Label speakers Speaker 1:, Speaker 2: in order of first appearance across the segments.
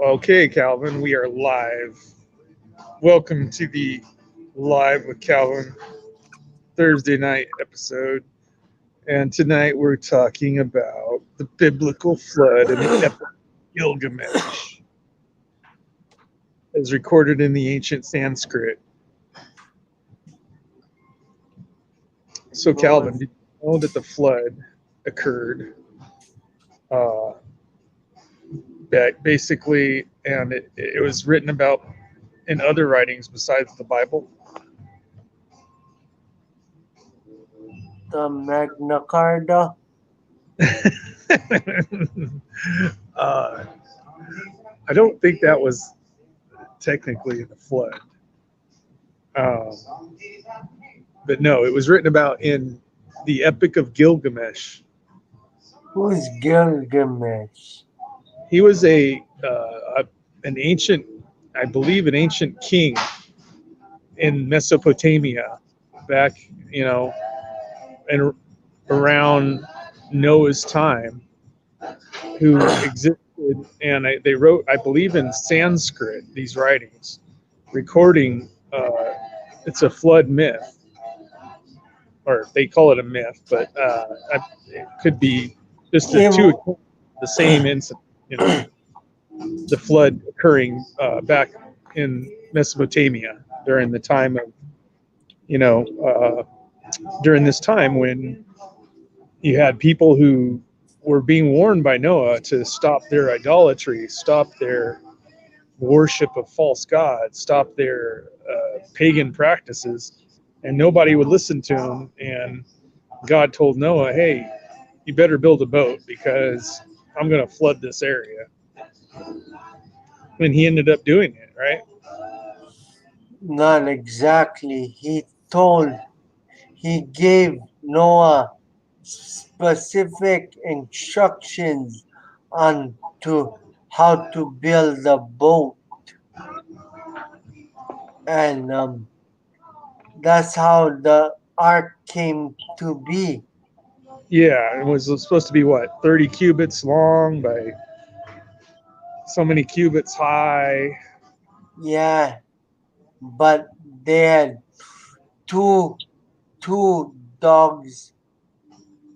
Speaker 1: Okay, Calvin, we are live. Welcome to the Live with Calvin Thursday night episode. And tonight we're talking about the biblical flood and the epic Gilgamesh, as recorded in the ancient Sanskrit. So, Calvin, did you know that the flood occurred uh, basically, and it was written about in other writings besides the Bible?
Speaker 2: The Magna Carta.
Speaker 1: uh, I don't think that was technically the flood. Um, but no, it was written about in the Epic of Gilgamesh.
Speaker 2: Who's Gilgamesh?
Speaker 1: He was an ancient, I believe, an ancient king in Mesopotamia back, and around Noah's time, who existed, and they wrote, I believe, in Sanskrit these writings, recording. It's a flood myth, or they call it a myth, but it could be just
Speaker 2: It,
Speaker 1: the same incident. The flood occurring back in Mesopotamia during the time of, during this time when you had people who were being warned by Noah to stop their idolatry, stop their worship of false gods, stop their pagan practices, and nobody would listen to them. And God told Noah, "Hey, you better build a boat because I'm going to flood this area." And he ended up doing it, right?
Speaker 2: not exactly. He gave Noah specific instructions on to how to build the boat, and that's how the ark came to be.
Speaker 1: Yeah, it was supposed to be what, 30 cubits long by so many cubits high.
Speaker 2: Yeah, but they had two two dogs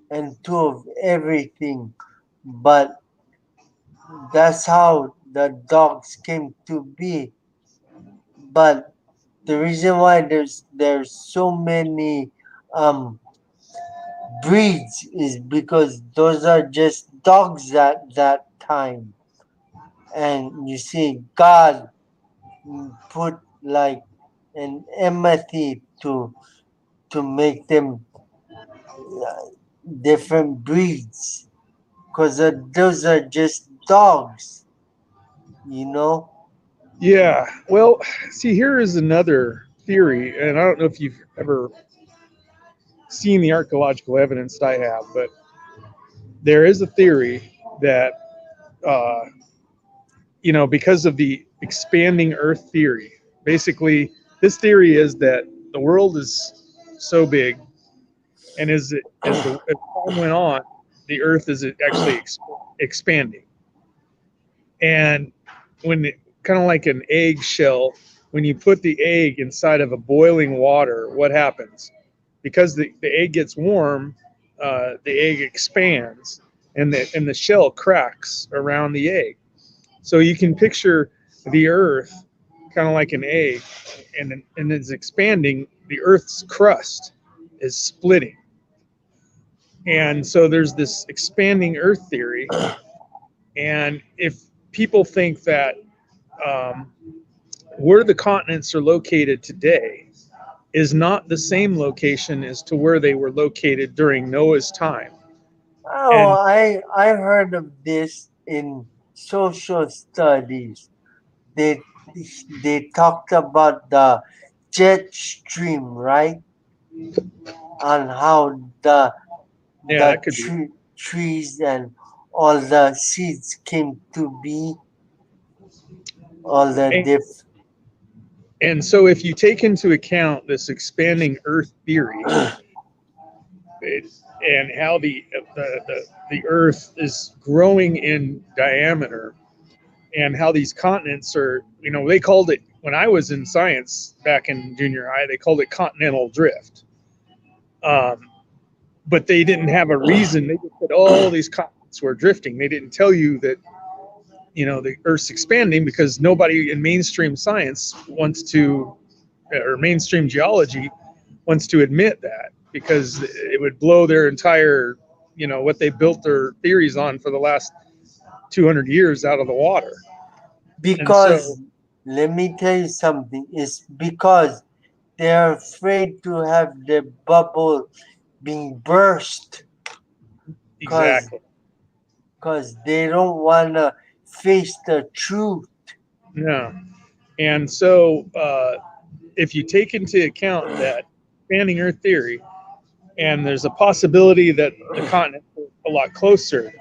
Speaker 2: and two of everything, but that's how the dogs came to be. But the reason why there's so many um breeds is because those are just dogs at that time. And you see God put like an empathy to make them different breeds, because those are just dogs, you know.
Speaker 1: Yeah, well, see, here is another theory, and I don't know if you've ever seen the archaeological evidence that I have, but there is a theory that, uh, because of the expanding Earth theory, basically, this theory is that the world is so big, and as time went on, the Earth is actually expanding, and when kind of like an egg shell, when you put the egg inside of a boiling water, what happens? Because the egg gets warm, the egg expands, and the shell cracks around the egg. So you can picture the Earth kind of like an egg, and it's expanding. The Earth's crust is splitting, and so there's this expanding Earth theory. And if people think that um, where the continents are located today is not the same location as to where they were located during Noah's time.
Speaker 2: Oh,
Speaker 1: And
Speaker 2: I heard of this in social studies. They they talked about the jet stream, right? On how
Speaker 1: yeah,
Speaker 2: the
Speaker 1: that could be.
Speaker 2: trees and all the seeds came to be, all the
Speaker 1: And,
Speaker 2: diff.
Speaker 1: and so if you take into account this expanding Earth theory, it, and how the Earth is growing in diameter, and how these continents are, they called it, when I was in science back in junior high, they called it continental drift. But they didn't have a reason. They just said all these continents were drifting. They didn't tell you that, the Earth's expanding, because nobody in mainstream science wants to, or mainstream geology wants to admit that, because it would blow their entire, what they built their theories on for the last 200 years out of the water. And so,
Speaker 2: Because let me tell you something. It's because they're afraid to have their bubble being burst.
Speaker 1: exactly.
Speaker 2: Because they don't want to face the truth.
Speaker 1: Yeah. And so, if you take into account that expanding Earth theory, and there's a possibility that the continents are a lot closer,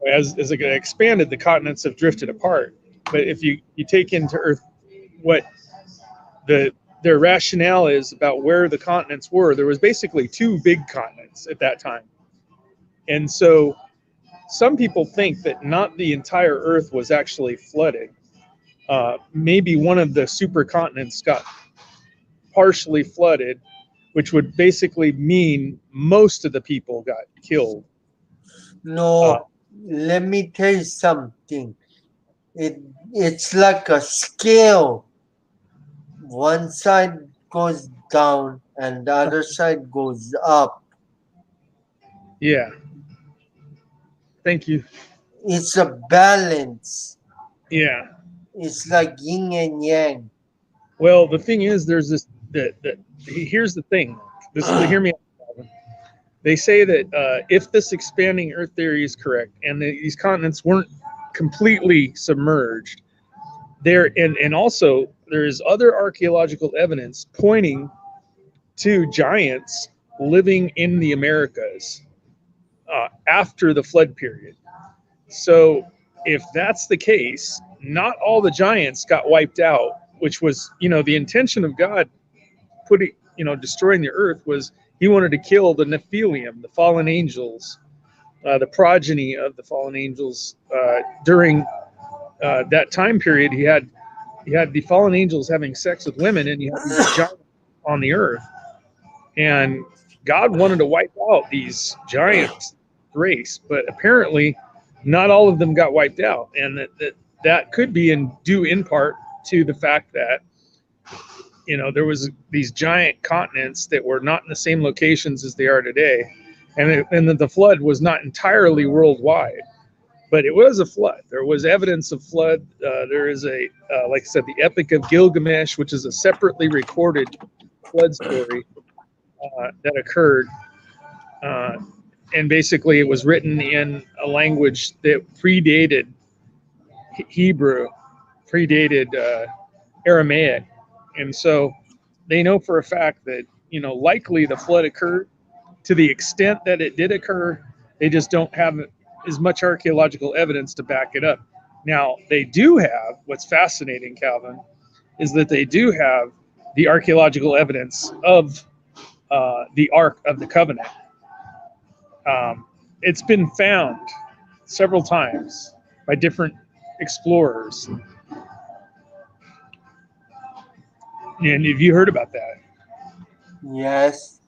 Speaker 1: as it expanded, the continents have drifted apart. But if you take into Earth what their rationale is about where the continents were, there was basically two big continents at that time. And so some people think that not the entire Earth was actually flooded. Maybe one of the supercontinents got partially flooded, which would basically mean most of the people got killed.
Speaker 2: No, let me tell you something. It's like a scale. One side goes down and the other side goes up.
Speaker 1: Yeah. Thank you.
Speaker 2: It's a balance.
Speaker 1: Yeah.
Speaker 2: It's like yin and yang.
Speaker 1: Well, the thing is, there's this. Here's the thing. Hear me out. They say that if this expanding Earth theory is correct, and these continents weren't completely submerged, and also there is other archaeological evidence pointing to giants living in the Americas after the flood period. So if that's the case, not all the giants got wiped out, which was, the intention of God destroying the earth was he wanted to kill the Nephilim, the fallen angels, the progeny of the fallen angels. During that time period, he had the fallen angels having sex with women, and you had these giants on the earth. And God wanted to wipe out these giant race, but apparently not all of them got wiped out. And that could be due in part to the fact that, there was these giant continents that were not in the same locations as they are today. And that the flood was not entirely worldwide, but it was a flood. There was evidence of flood. There is like I said, the Epic of Gilgamesh, which is a separately recorded flood story that occurred. And basically it was written in a language that predated Hebrew, predated Aramaic. And so they know for a fact that, likely the flood occurred. To the extent that it did occur, they just don't have as much archaeological evidence to back it up. Now, they do have, what's fascinating, Calvin, is that they do have the archaeological evidence of the Ark of the Covenant. It's been found several times by different explorers. And have you heard about that?
Speaker 2: Yes.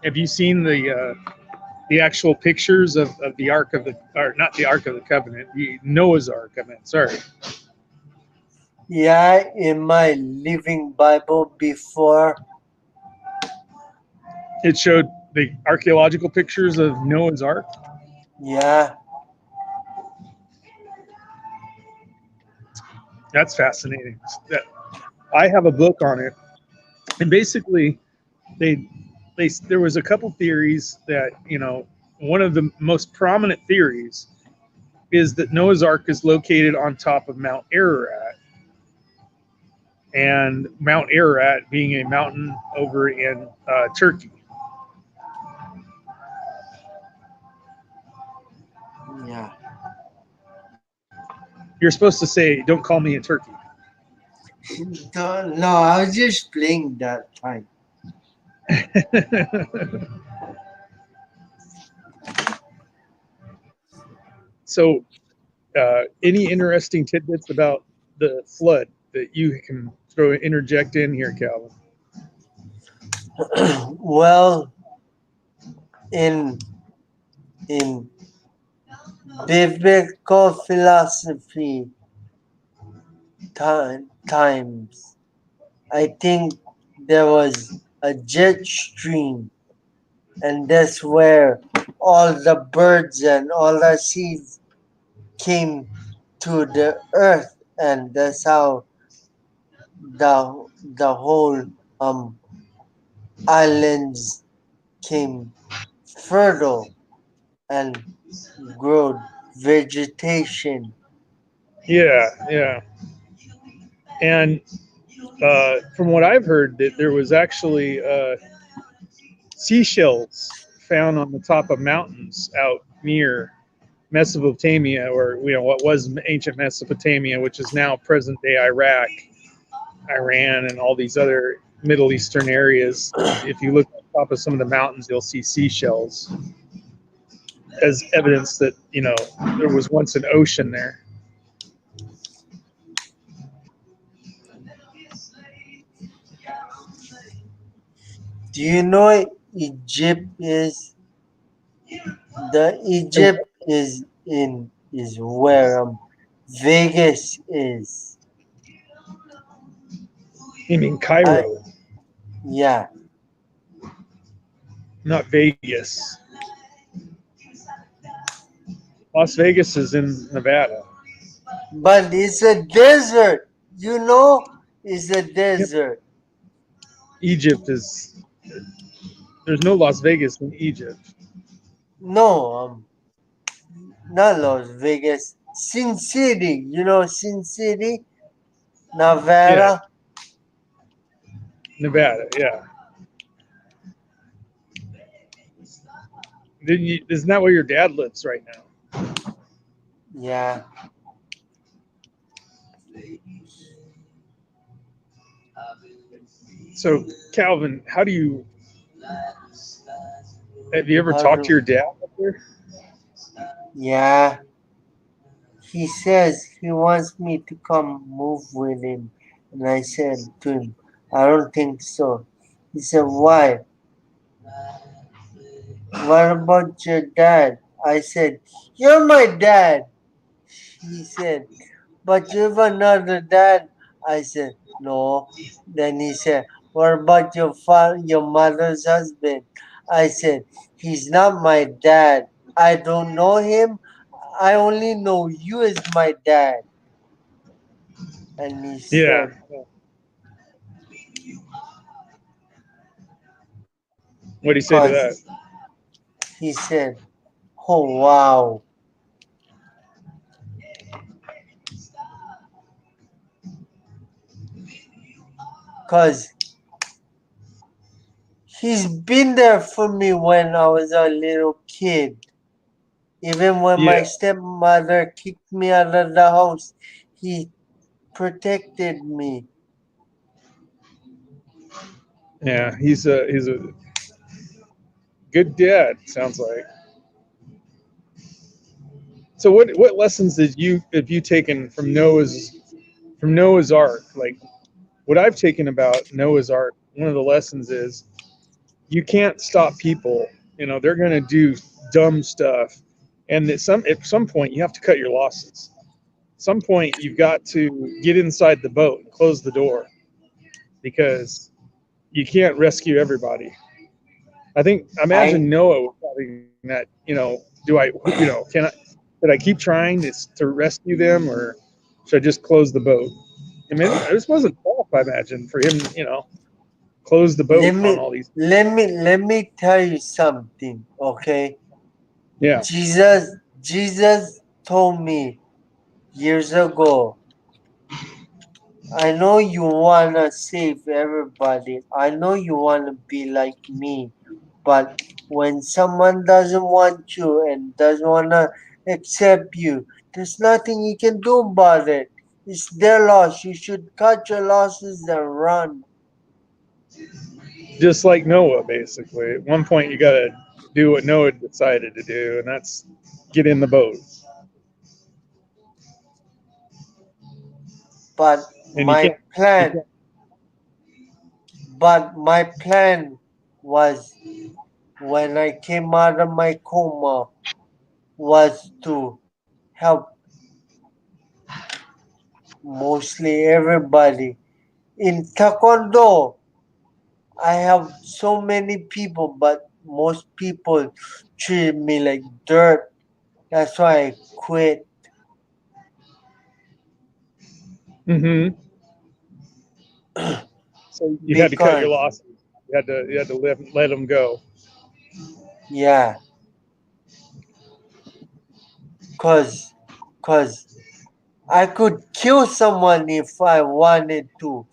Speaker 1: Have you seen the actual pictures of the Ark of the, or not the Ark of the Covenant, the Noah's Ark? I mean, sorry.
Speaker 2: Yeah, in my Living Bible before.
Speaker 1: It showed the archaeological pictures of Noah's Ark.
Speaker 2: Yeah.
Speaker 1: That's fascinating. I have a book on it, and basically, there was a couple theories that, one of the most prominent theories is that Noah's Ark is located on top of Mount Ararat, and Mount Ararat being a mountain over in Turkey.
Speaker 2: Yeah.
Speaker 1: You're supposed to say, "Don't call me a turkey."
Speaker 2: No, I was just playing that time.
Speaker 1: So, any interesting tidbits about the flood that you can interject in here, Calvin?
Speaker 2: Well, in in biblical philosophy times, I think there was a jet stream, and that's where all the birds and all the seeds came to the earth, and that's how the whole um islands came fertile and growed vegetation.
Speaker 1: Yeah, yeah. And from what I've heard, that there was actually seashells found on the top of mountains out near Mesopotamia, or what was ancient Mesopotamia, which is now present day Iraq, Iran, and all these other Middle Eastern areas. If you look at the top of some of the mountains, you'll see seashells as evidence that there was once an ocean there.
Speaker 2: Do you know Egypt is the Egypt is where Vegas is.
Speaker 1: You mean
Speaker 2: I
Speaker 1: Cairo,
Speaker 2: yeah,
Speaker 1: not Vegas. Las Vegas is in Nevada.
Speaker 2: but it's a desert. You know, it's a
Speaker 1: Yep.
Speaker 2: desert.
Speaker 1: Egypt is there's no Las Vegas in Egypt.
Speaker 2: No, not Las Vegas. Sin City. You know Sin City,
Speaker 1: Yeah,
Speaker 2: Nevada.
Speaker 1: Nevada. Yeah. Didn't you, isn't that where your dad lives right now?
Speaker 2: Yeah.
Speaker 1: So, Calvin, have you ever
Speaker 2: How
Speaker 1: talked to
Speaker 2: do?
Speaker 1: your dad up there?
Speaker 2: Yeah. He says he wants me to come move with him, and I said to him, I don't think so. He said, why? What about your dad? I said, you're my dad. He said, but you have another dad. I said, no. Then he said, what about your mother's husband? I said, he's not my dad. I don't know him. I only know you as my dad. And he
Speaker 1: Yeah.
Speaker 2: said,
Speaker 1: What do you say to
Speaker 2: cause
Speaker 1: that?
Speaker 2: he said, oh wow. Cause he's been there for me when I was a little kid. Even when my
Speaker 1: Yeah.
Speaker 2: stepmother kicked me out of the house, he protected me.
Speaker 1: Yeah. He's a good dad. Sounds like. So, what lessons have you taken from Noah's Ark? Like, what I've taken about Noah's Ark, one of the lessons is you can't stop people. They're going to do dumb stuff, and at some point you have to cut your losses. At some point you've got to get inside the boat and close the door because you can't rescue everybody. I
Speaker 2: I
Speaker 1: imagine Noah was having that. Can should I keep trying to rescue them, or should I just close the boat? I mean, this wasn't tough, I imagine, for him. Close the
Speaker 2: let
Speaker 1: boat
Speaker 2: me
Speaker 1: on all these.
Speaker 2: let me tell you something, okay?
Speaker 1: Yeah,
Speaker 2: Jesus told me years ago, I know you wanna save everybody. I know you wanna be like me. But when someone doesn't want you and doesn't wanna accept you, there's nothing you can do about it. It's their loss. You should cut your losses and run.
Speaker 1: just like Noah, basically. At one point, you got to do what Noah decided to do, and that's get in the boat.
Speaker 2: But
Speaker 1: and you
Speaker 2: my
Speaker 1: can't. You
Speaker 2: plan,
Speaker 1: can't
Speaker 2: but my plan was when I came out of my coma was to help mostly everybody. In Taekwondo, I have so many people, but most people treat me like dirt. That's why I quit.
Speaker 1: mm-hmm. So you had to cut your
Speaker 2: Because,
Speaker 1: losses. You had to let them go.
Speaker 2: yeah, cause, cause I could kill someone if I wanted to.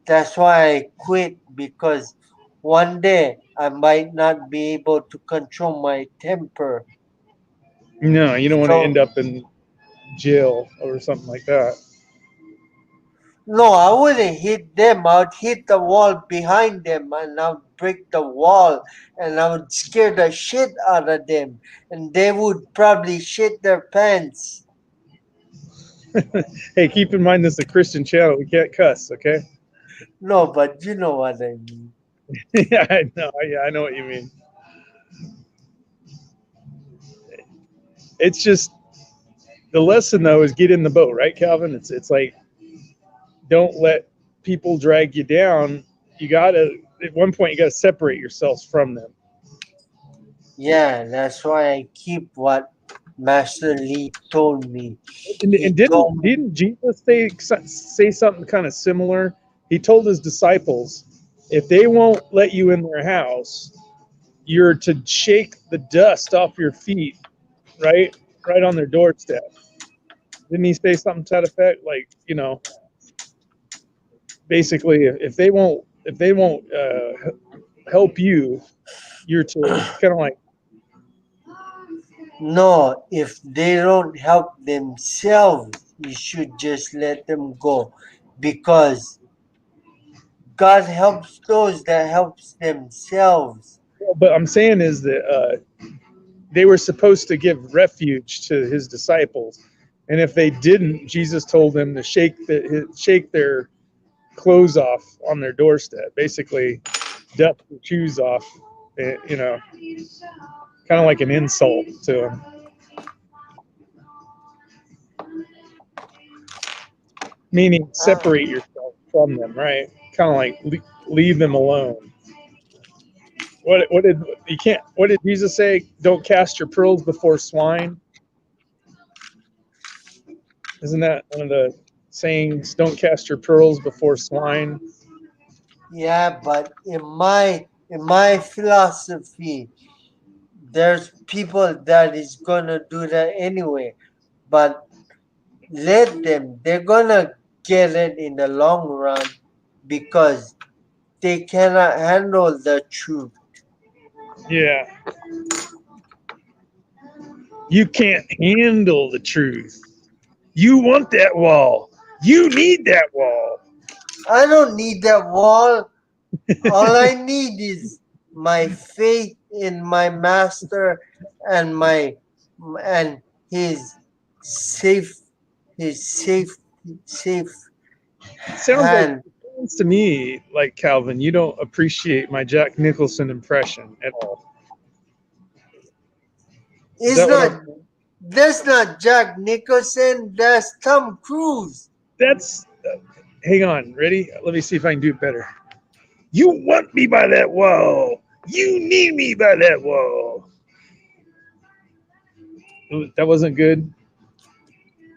Speaker 2: That's why I quit because one day I might not be able to control my temper.
Speaker 1: No, you don't want to end
Speaker 2: So
Speaker 1: up in jail or something like that.
Speaker 2: no, I wouldn't hit them. I would hit the wall behind them and I would break the wall and I would scare the shit out of them and they would probably shit their pants.
Speaker 1: Hey, keep in mind this is a Christian channel. We can't cuss, okay?
Speaker 2: No, but you know what I mean.
Speaker 1: Yeah, I know. Yeah, I know what you mean. It's just the lesson though is get in the boat, right, Calvin? It's like don't let people drag you down. You gotta at one point you gotta separate yourselves from them.
Speaker 2: Yeah, that's why I keep what Master Lee told me.
Speaker 1: And
Speaker 2: He told me,
Speaker 1: didn't Jesus say something kind of similar? He told his disciples, if they won't let you in their house, you're to shake the dust off your feet, right, right on their doorstep. Didn't he say something to that effect? Like, basically, if they won't help you, you're to kind of like,
Speaker 2: no, if they don't help themselves, you should just let them go because God helps those that helps themselves.
Speaker 1: but I'm saying is that they were supposed to give refuge to his disciples, and if they didn't, Jesus told them to shake their clothes off on their doorstep, basically dust their shoes off, kind of like an insult to them, meaning
Speaker 2: Ah,
Speaker 1: separate yourself from them, right? Kind of like leave them alone. What did you can't? What did Jesus say? Don't cast your pearls before swine. Isn't that one of the sayings? Don't cast your pearls before swine.
Speaker 2: yeah, but in my philosophy, there's people that is gonna do that anyway. But let them. They're gonna get it in the long run because they cannot handle the truth.
Speaker 1: Yeah, you can't handle the truth. You want that wall. You need that wall.
Speaker 2: I don't need that wall. All I need is my faith in my master and my and his safe his safe
Speaker 1: Sounds like
Speaker 2: hand.
Speaker 1: sounds to me like Calvin. You don't appreciate my Jack Nicholson impression at all. Is
Speaker 2: It's
Speaker 1: that what I'm?
Speaker 2: not That's not Jack Nicholson, that's Tom Cruise.
Speaker 1: That's. Hang on. Ready? Let me see if I can do it better. You want me by that wall. You need me by that wall. That wasn't good.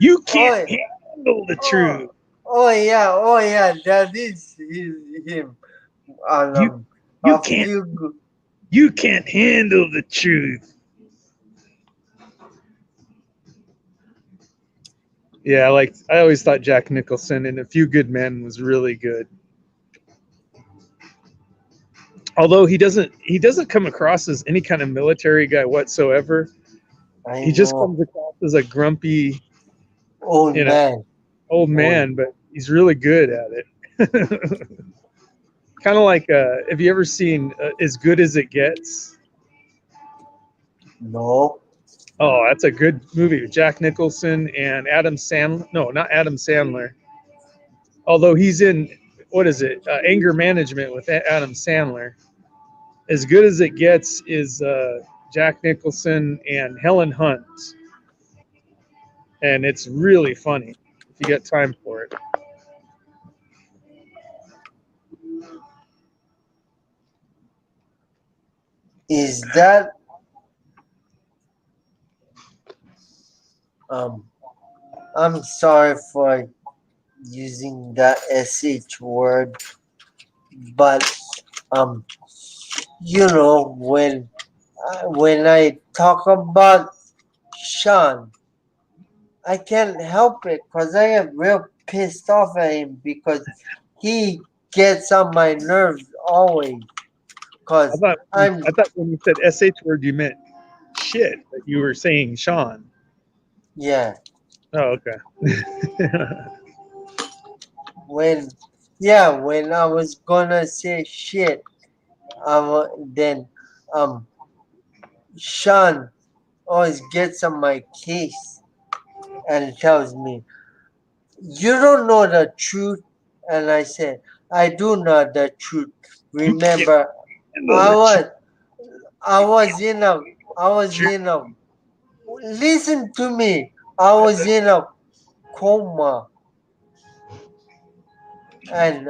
Speaker 1: You can't
Speaker 2: Oh
Speaker 1: handle the truth.
Speaker 2: oh oh yeah, that is him. And
Speaker 1: You you
Speaker 2: I
Speaker 1: can't
Speaker 2: feel good.
Speaker 1: you can't handle the truth. Yeah, I always thought Jack Nicholson in A Few Good Men was really good. Although he doesn't come across as any kind of military guy whatsoever.
Speaker 2: I
Speaker 1: He just
Speaker 2: know.
Speaker 1: comes across as a grumpy,
Speaker 2: Old
Speaker 1: you know,
Speaker 2: man.
Speaker 1: old
Speaker 2: Old.
Speaker 1: man, but he's really good at it. Kind of like have you ever seen As Good as It Gets?
Speaker 2: No.
Speaker 1: Oh, that's a good movie with Jack Nicholson and Adam Sandler. No, not Adam Sandler. although he's in, what is it, Anger Management with Adam Sandler. As good as it gets is Jack Nicholson and Helen Hunt, and it's really funny if you get time for it.
Speaker 2: Is that um? I'm sorry for using that sh word, but um, when I talk about Sean, I can't help it because I get real pissed off at him because he gets on my nerves always.
Speaker 1: I
Speaker 2: Cause
Speaker 1: thought
Speaker 2: I'm
Speaker 1: I thought when you said sh word you meant shit, but you were saying Sean.
Speaker 2: yeah
Speaker 1: Oh, okay.
Speaker 2: when when I was gonna say shit, then um Sean always gets on my case and tells me, "You don't know the truth." And I said, "I do know the truth.
Speaker 1: You can't
Speaker 2: Remember,
Speaker 1: handle
Speaker 2: I
Speaker 1: the truth.
Speaker 2: was I was in a I was in a listen to me. I was in a coma, and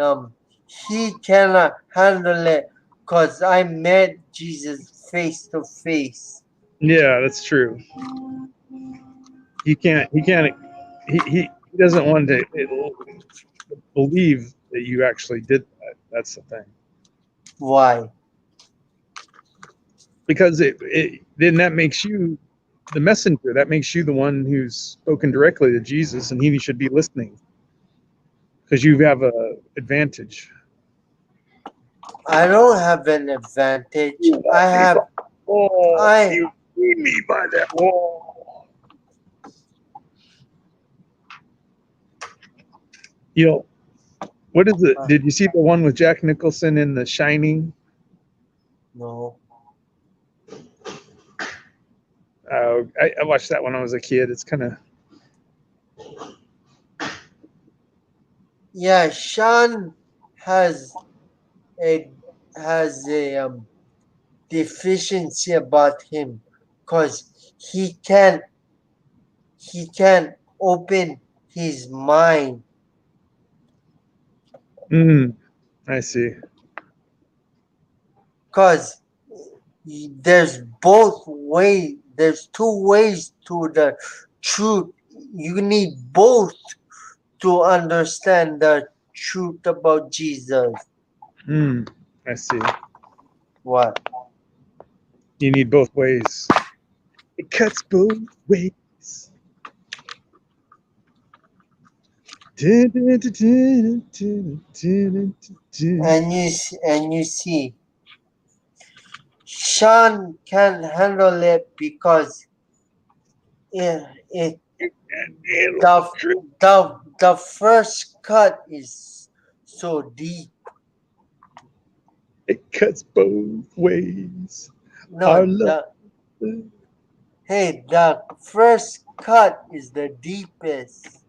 Speaker 2: he cannot handle it because I met Jesus face to face.
Speaker 1: Yeah, that's true. He can't. He can't. He doesn't want to believe that you actually did that. That's the thing.
Speaker 2: Why?
Speaker 1: Because it then that makes you the messenger. That makes you the one who's spoken directly to Jesus, and he should be listening because you have a advantage.
Speaker 2: I don't have an advantage.
Speaker 1: You got me by the wall.
Speaker 2: I
Speaker 1: You see me by that wall. You know what is it?
Speaker 2: uh,
Speaker 1: Did you see the one with Jack Nicholson in The Shining?
Speaker 2: no.
Speaker 1: I watched that when I was a kid. It's kind of
Speaker 2: Yeah, Sean has a has a deficiency about him because he can he can open his mind
Speaker 1: mm, I see.
Speaker 2: because there's two ways to the truth. You need both to understand the truth about Jesus.
Speaker 1: Mm, I see.
Speaker 2: What?
Speaker 1: You need both ways. It cuts both ways.
Speaker 2: And you see, Sean can handle it because it the the first cut is so deep.
Speaker 1: It cuts both ways. Our
Speaker 2: No,
Speaker 1: love.
Speaker 2: the first cut is the deepest.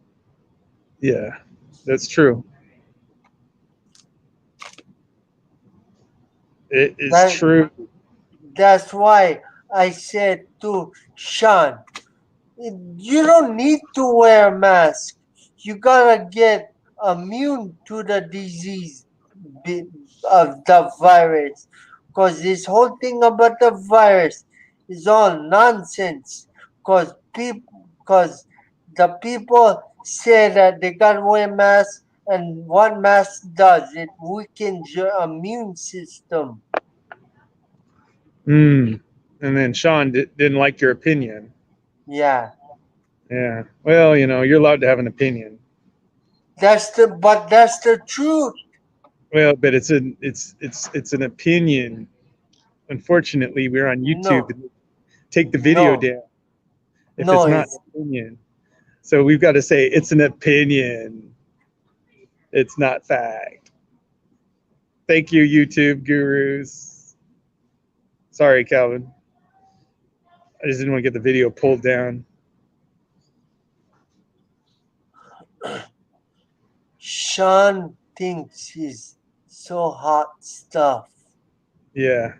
Speaker 1: Yeah, that's true. It is
Speaker 2: That
Speaker 1: true.
Speaker 2: that's why I said to Sean, you don't need to wear a mask. You gotta get immune to the disease of the virus. Because this whole thing about the virus is all nonsense. Because the people say that they gotta wear masks, and what mask does, it weakens your immune system.
Speaker 1: Mm. And then Sean didn't like your opinion.
Speaker 2: Yeah.
Speaker 1: Yeah. Well, you're allowed to have an opinion.
Speaker 2: That's the truth.
Speaker 1: Well, but it's an opinion. Unfortunately, we're on YouTube.
Speaker 2: No,
Speaker 1: And take the video
Speaker 2: no,
Speaker 1: down if
Speaker 2: no,
Speaker 1: it's not an opinion. So we've got to say it's an opinion. It's not fact. Thank you, YouTube gurus. Sorry, Calvin. I just didn't want to get the video pulled down.
Speaker 2: Sean thinks he's so hot stuff.
Speaker 1: Yeah.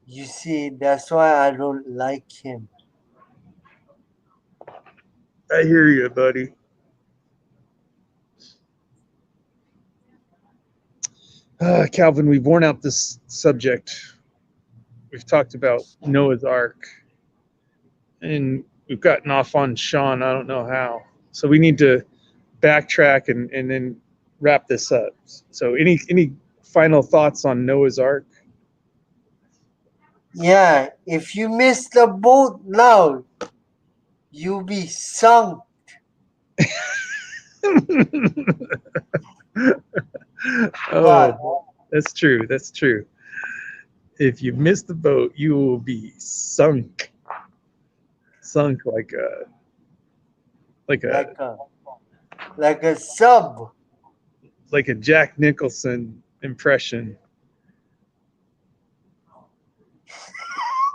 Speaker 2: You see, that's why I don't like him.
Speaker 1: I hear you, buddy. Calvin, we've worn out this subject. We've talked about Noah's Ark, and we've gotten off on Sean. I don't know how. So we need to backtrack and then wrap this up. So any final thoughts on Noah's Ark?
Speaker 2: Yeah, if you miss the boat now, you'll be sunk.
Speaker 1: Oh,
Speaker 2: But
Speaker 1: that's true. That's true. If you miss the boat, you will be sunk. Sunk like a
Speaker 2: like a sub.
Speaker 1: like a Jack Nicholson impression.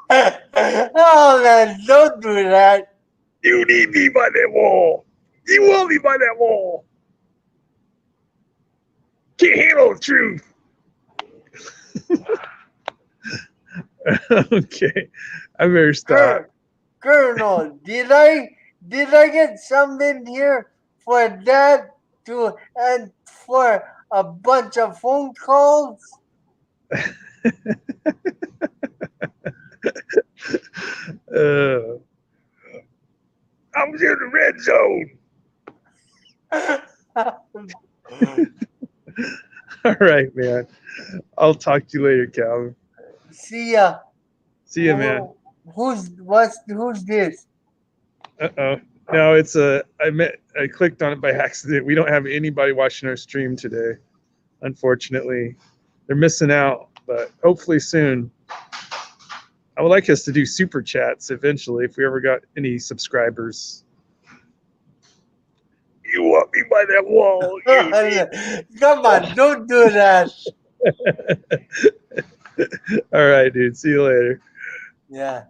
Speaker 2: Oh man, don't do that.
Speaker 1: You need me by that wall. You want me by that wall. Can't handle the truth. Okay, I better stop.
Speaker 2: Colonel, did I get something here for that to and for a bunch of phone calls?
Speaker 1: I was in the red zone. All right, man. I'll talk to you later, Calvin.
Speaker 2: See ya.
Speaker 1: See ya, man.
Speaker 2: Who's this?
Speaker 1: Uh-oh. No, it's I clicked on it by accident. We don't have anybody watching our stream today, unfortunately. They're missing out, but hopefully soon. I would like us to do super chats eventually if we ever got any subscribers. You want me by that wall?
Speaker 2: Come on, don't do that.
Speaker 1: All right, dude. See you later.
Speaker 2: Yeah.